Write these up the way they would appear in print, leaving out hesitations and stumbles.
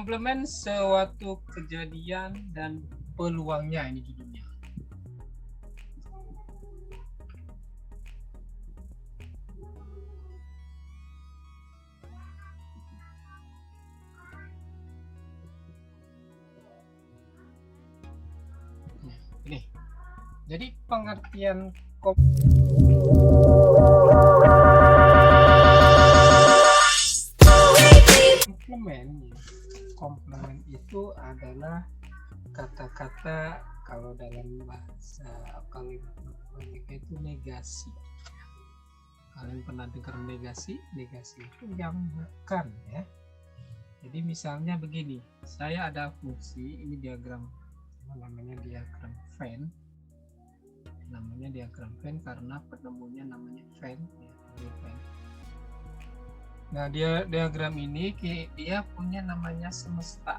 Komplement suatu kejadian dan peluangnya, ini judulnya. Ini. Jadi pengertian komplement itu adalah kata-kata kalau dalam bahasa matematika itu negasi. Kalian pernah dengar negasi? Negasi itu yang bukan, ya. Jadi misalnya begini, saya ada fungsi, ini diagram, namanya diagram Venn. Namanya diagram Venn karena penemunya namanya Venn, ya, Venn. Nah, diagram ini dia punya namanya semesta.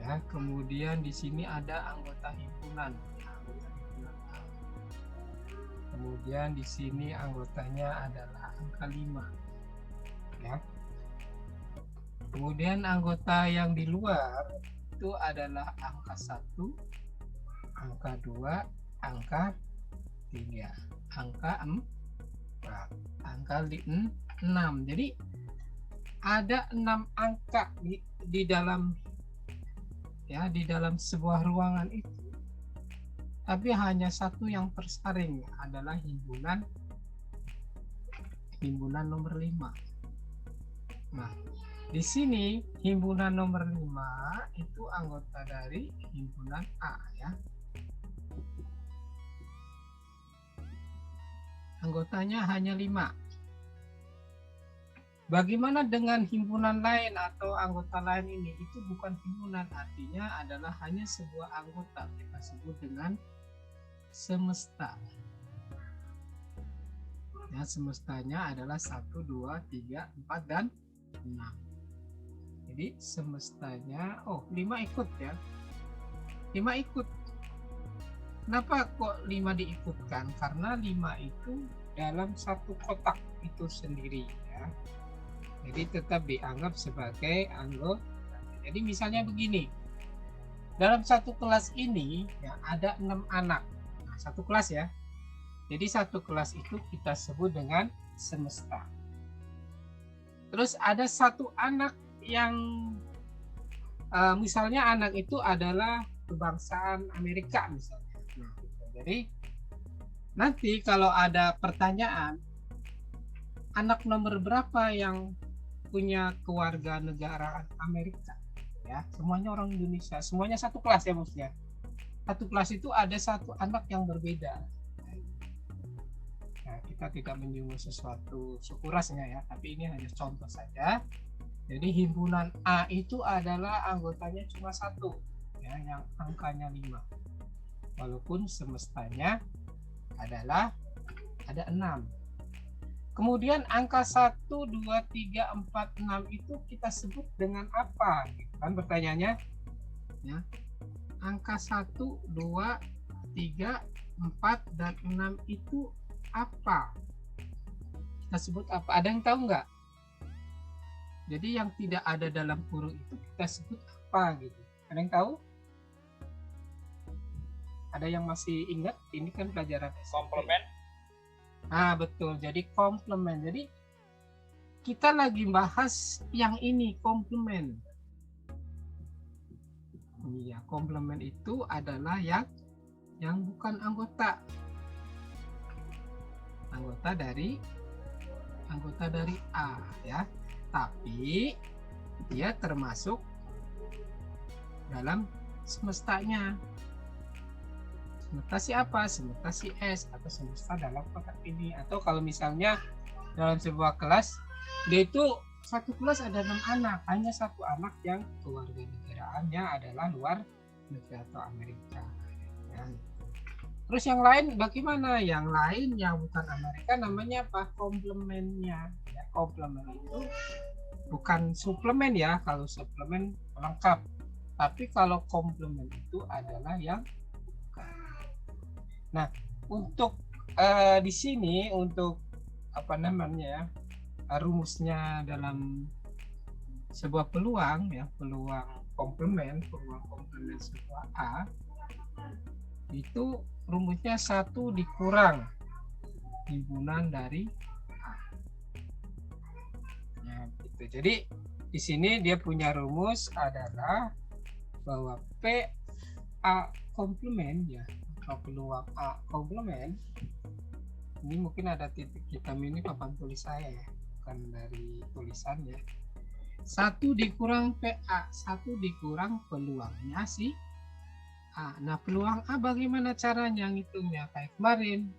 Ya, kemudian di sini ada anggota himpunan. Ya, anggota himpunan A. Kemudian di sini anggotanya adalah angka 5. Ya. Kemudian anggota yang di luar itu adalah angka 1, angka 2, angka 3, angka 4, angka 6. Jadi ada 6 angka di dalam, ya, di dalam sebuah ruangan itu. Tapi hanya satu yang tersaring, adalah himpunan nomor 5. Nah, di sini himpunan nomor 5 itu anggota dari himpunan A, ya. Anggotanya hanya 5. Bagaimana dengan himpunan lain atau anggota lain ini? Itu bukan himpunan, artinya adalah hanya sebuah anggota. Kita sebut dengan semesta. Ya, semestanya adalah 1, 2, 3, 4, dan 6. Jadi semestanya, 5 ikut, ya. 5 ikut. Kenapa kok 5 diikutkan? Karena 5 itu dalam satu kotak itu sendiri, ya. Jadi tetap dianggap sebagai anggota. Jadi misalnya begini, dalam satu kelas ini, ya, ada 6 anak. Nah, satu kelas, ya. Jadi satu kelas itu kita sebut dengan semesta. Terus ada satu anak yang misalnya anak itu adalah kebangsaan Amerika misalnya. Nah, gitu. Jadi nanti kalau ada pertanyaan, anak nomor berapa yang punya keluarga negara Amerika, ya, semuanya orang Indonesia, semuanya satu kelas, ya, maksudnya satu kelas itu ada satu anak yang berbeda. Nah, kita tidak menyinggung sesuatu suku rasnya, ya, tapi ini hanya contoh saja. Jadi himpunan A itu adalah anggotanya cuma 1, ya, yang angkanya 5, walaupun semestanya adalah ada 6. Kemudian angka 1, 2, 3, 4, 6 itu kita sebut dengan apa? Kan pertanyaannya, ya. Angka 1, 2, 3, 4, dan 6 itu apa? Kita sebut apa? Ada yang tahu nggak? Jadi yang tidak ada dalam kurung itu kita sebut apa gitu? Ada yang tahu? Ada yang masih ingat? Ini kan pelajaran SMP. Komplement. Nah, betul. Jadi komplement. Jadi kita lagi bahas yang ini, komplement. Iya, komplement itu adalah yang bukan anggota. Anggota dari A, ya. Tapi dia termasuk dalam semestanya. Semesta si apa? Semesta si S, atau semesta dalam kotak ini. Atau kalau misalnya dalam sebuah kelas, dia itu satu kelas ada 6 anak, hanya satu anak yang keluarga negaraannya adalah luar negeri atau Amerika, ya. Terus yang lain bagaimana? Yang lain yang bukan Amerika namanya apa? Komplemennya, ya. Komplement itu bukan suplemen, ya. Kalau suplemen lengkap, tapi kalau komplement itu adalah yang. Nah, untuk di sini untuk apa namanya, rumusnya dalam sebuah peluang ya, peluang komplement sebuah A itu rumusnya 1 dikurang himpunan dari A. Ya, gitu. Jadi di sini dia punya rumus adalah bahwa PA komplement ya, atau peluang A komplement, ini mungkin ada titik hitam ini papan tulis saya ya, bukan dari tulisan ya. 1 dikurang PA, 1 dikurang peluangnya si A. Nah, peluang A bagaimana caranya ngitungnya? Kayak kemarin,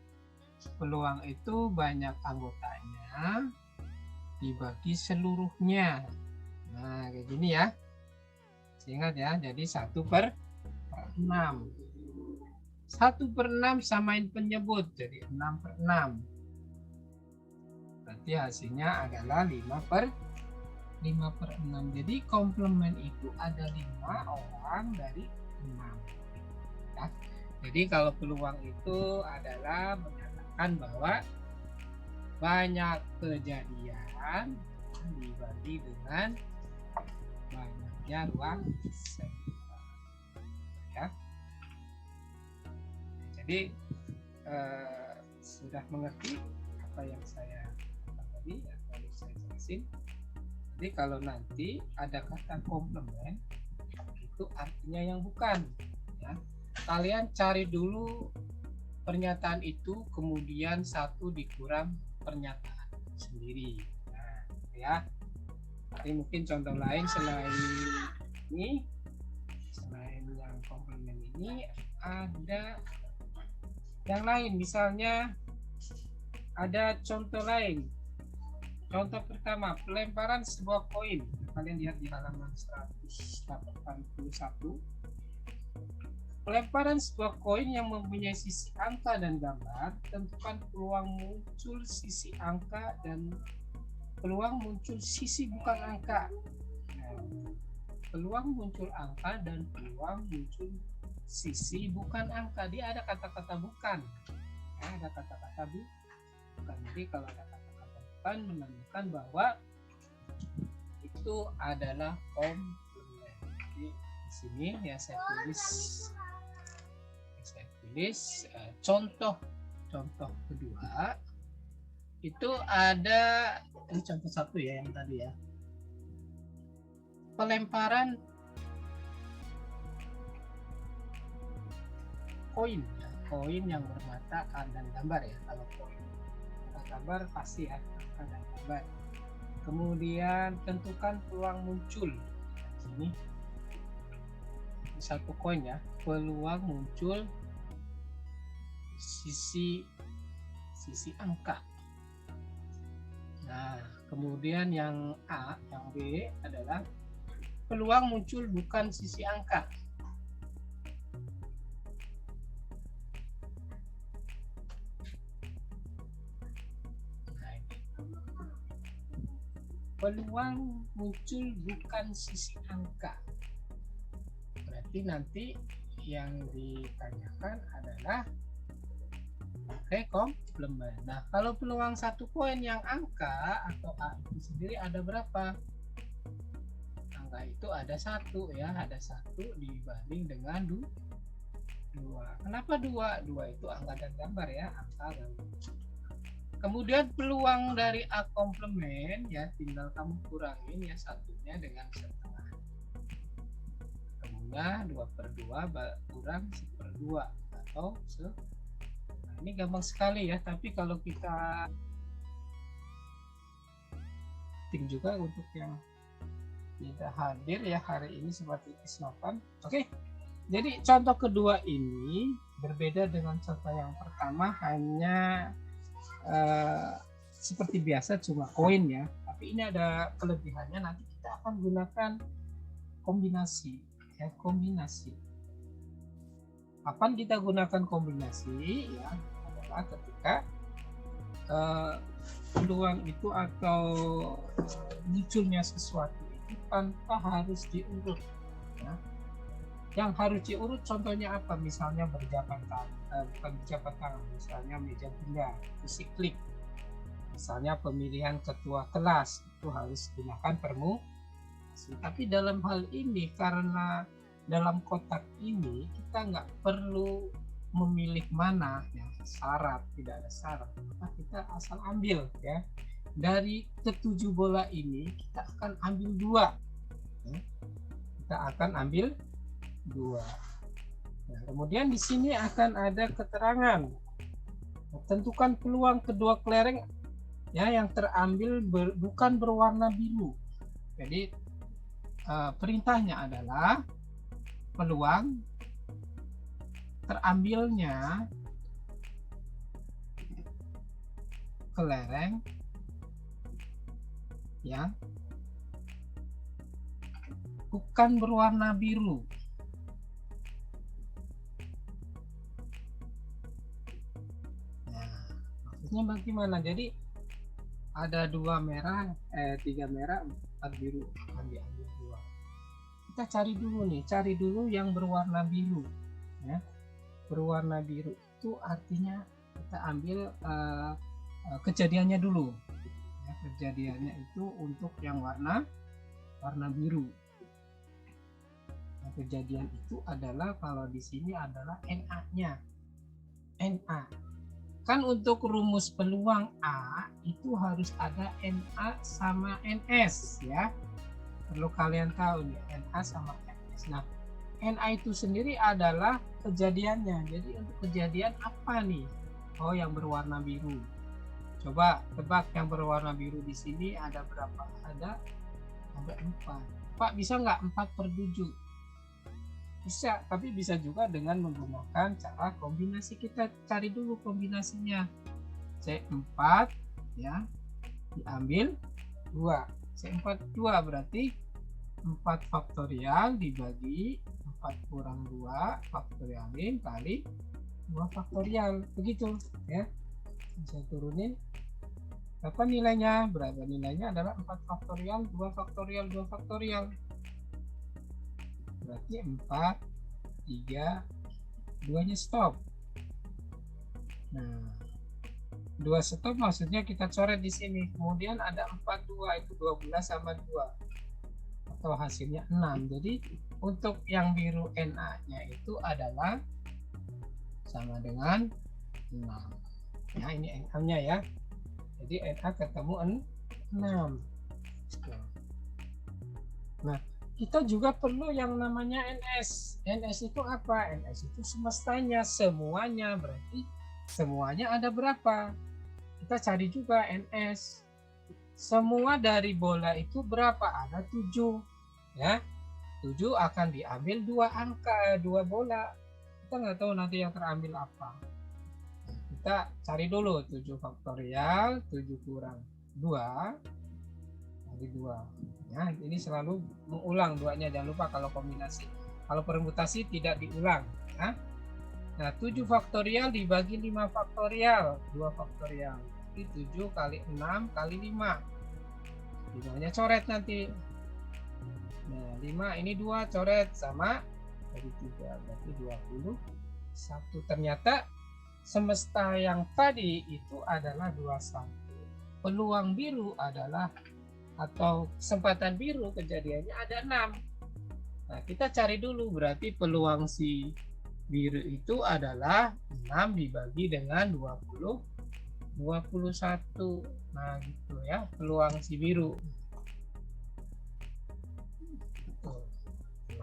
peluang itu banyak anggotanya dibagi seluruhnya. Nah, kayak gini ya. Ingat ya, jadi 1/6. 1/6 samain penyebut, jadi 6/6. Berarti hasilnya adalah 5/6. Jadi komplement itu ada 5 orang dari 6. Ya. Jadi kalau peluang itu adalah menyatakan bahwa banyak kejadian dibagi dengan banyaknya ruang sampel. Ya. Jadi sudah mengerti apa yang saya katakan tadi atau saya jelasin. Jadi kalau nanti ada kata komplement itu artinya yang bukan ya. Kalian cari dulu pernyataan itu, kemudian 1 dikurang pernyataan sendiri. Nah, ya. Jadi mungkin contoh lain selain ini, selain yang komplement ini ada yang lain, misalnya ada contoh lain. Contoh pertama, pelemparan sebuah koin. Kalian lihat di halaman 181. Pelemparan sebuah koin yang mempunyai sisi angka dan gambar, tentukan peluang muncul sisi angka dan peluang muncul sisi bukan angka. Nah, peluang muncul angka dan peluang muncul sisi bukan angka. Dia ada kata-kata bukan. Ya, ada kata-kata bukan. Jadi kalau ada kata-kata bukan menandakan bahwa itu adalah komplement. Jadi di sini ya saya tulis contoh kedua itu ada, ini contoh 1 ya yang tadi ya, pelemparan koin ya, koin yang bermata dan gambar ya. Kalau koin gambar pasti ya angka dan gambar. Kemudian tentukan peluang muncul. Ini satu koin ya, peluang muncul sisi angka. Nah, kemudian yang A, yang B adalah peluang muncul bukan sisi angka. Nah, peluang muncul bukan sisi angka. Berarti nanti yang ditanyakan adalah komplement. Nah, kalau peluang 1 koin yang angka atau A itu sendiri ada berapa? Angka itu ada 1 ya, ada 1 dibanding dengan 2. Kenapa 2? 2 itu angka dan gambar ya, angka dan gambar. Kemudian peluang dari A komplement ya, tinggal kamu kurangin ya satunya dengan setengah. Kemudian 2/2 kurang 1/2 atau ini gampang sekali ya, tapi kalau kita penting juga untuk yang tidak hadir ya hari ini seperti Isnovan. Oke, jadi contoh kedua ini berbeda dengan contoh yang pertama, hanya seperti biasa cuma koin ya, tapi ini ada kelebihannya, nanti kita akan gunakan kombinasi ya, kombinasi. Kapan kita gunakan kombinasi ya, adalah ketika peluang itu atau munculnya sesuatu itu tanpa harus diurut ya. Yang harus diurut contohnya apa? Misalnya bukan berjabat tangan, misalnya meja bunda, siklik, misalnya pemilihan ketua kelas itu harus gunakan kombinasi. Tapi dalam hal ini karena dalam kotak ini kita nggak perlu memilih mana yang syarat, tidak ada syarat, maka kita asal ambil ya. Dari ketujuh bola ini kita akan ambil dua. Kita akan ambil dua. Nah, kemudian di sini akan ada keterangan. Tentukan peluang kedua kelereng ya yang terambil bukan berwarna biru. Jadi perintahnya adalah peluang terambilnya kelereng yang bukan berwarna biru. Nah, maksudnya bagaimana? Jadi ada dua merah, tiga merah, empat biru, akan diambil dua. Kita cari dulu yang berwarna biru, ya. Berwarna biru itu artinya kita ambil kejadiannya dulu. Ya, kejadiannya itu untuk yang warna biru. Nah, kejadian itu adalah kalau di sini adalah NA-nya. NA. Kan untuk rumus peluang A itu harus ada NA sama NS ya. Perlu kalian tahu nih, NA sama NS. Nah, NA itu sendiri adalah kejadiannya. Jadi untuk kejadian apa nih? Oh, yang berwarna biru. Coba tebak yang berwarna biru di sini ada berapa? Ada 4. Pak, bisa nggak 4/7? Bisa, tapi bisa juga dengan menggunakan cara kombinasi. Kita cari dulu kombinasinya. C4 ya, diambil 2. C4 2 berarti 4 faktorial dibagi 4 kurang 2 faktorialin kali 2 faktorial. Begitu ya. Saya turunin. Berapa nilainya? Nilainya adalah 4 faktorial 2 faktorial 2 faktorial. Berarti 4, 3, 2-nya stop. Nah, 2 stop maksudnya kita coret di sini. Kemudian ada 4, 2, itu 12 sama 2. Atau hasilnya 6. Jadi untuk yang biru NA-nya itu adalah sama dengan 6. Ya, ini NA-nya ya. Jadi NA ketemu 6. Nah, kita juga perlu yang namanya NS. NS itu apa? NS itu semestanya, semuanya. Berarti semuanya ada berapa? Kita cari juga NS. Semua dari bola itu berapa? Ada 7. Ya, 7 akan diambil 2 angka, 2 bola. Kita nggak tahu nanti yang terambil apa. Kita cari dulu 7 faktorial, 7 kurang 2 kali 2. Ya, ini selalu mengulang 2-nya, jangan lupa kalau kombinasi. Kalau permutasi tidak diulang. Ya. Nah, 7 faktorial dibagi 5 faktorial, 2 faktorial. Jadi 7 kali 6 kali 5. 5-nya coret nanti. Nah, 5 ini 2 coret sama dari 3, berarti 21. Ternyata semesta yang tadi itu adalah 21. Peluang biru adalah atau kesempatan biru kejadiannya ada 6. Nah, kita cari dulu berarti peluang si biru itu adalah 6 dibagi dengan 21. Nah, gitu ya, peluang si biru.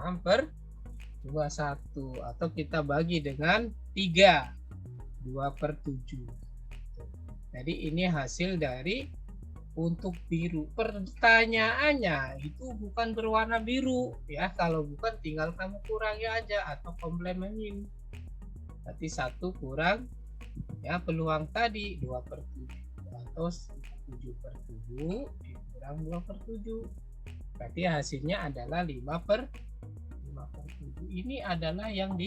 6/21 atau kita bagi dengan 3. 2/7. Jadi ini hasil dari untuk biru. Pertanyaannya itu bukan berwarna biru ya. Kalau bukan tinggal kamu kurangi aja atau komplemenin. Berarti 1 kurang ya peluang tadi 2/7 atau 7/7 dikurang 2/7. Berarti hasilnya adalah 5/7. Ini adalah yang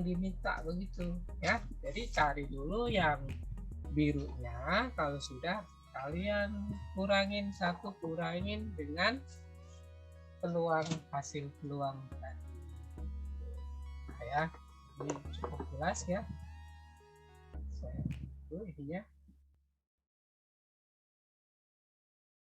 diminta begitu ya. Jadi cari dulu yang birunya. Kalau sudah kalian kurangin 1, kurangin dengan peluang, hasil peluang tadi. Nah, ya, ini cukup jelas ya. Saya itu intinya.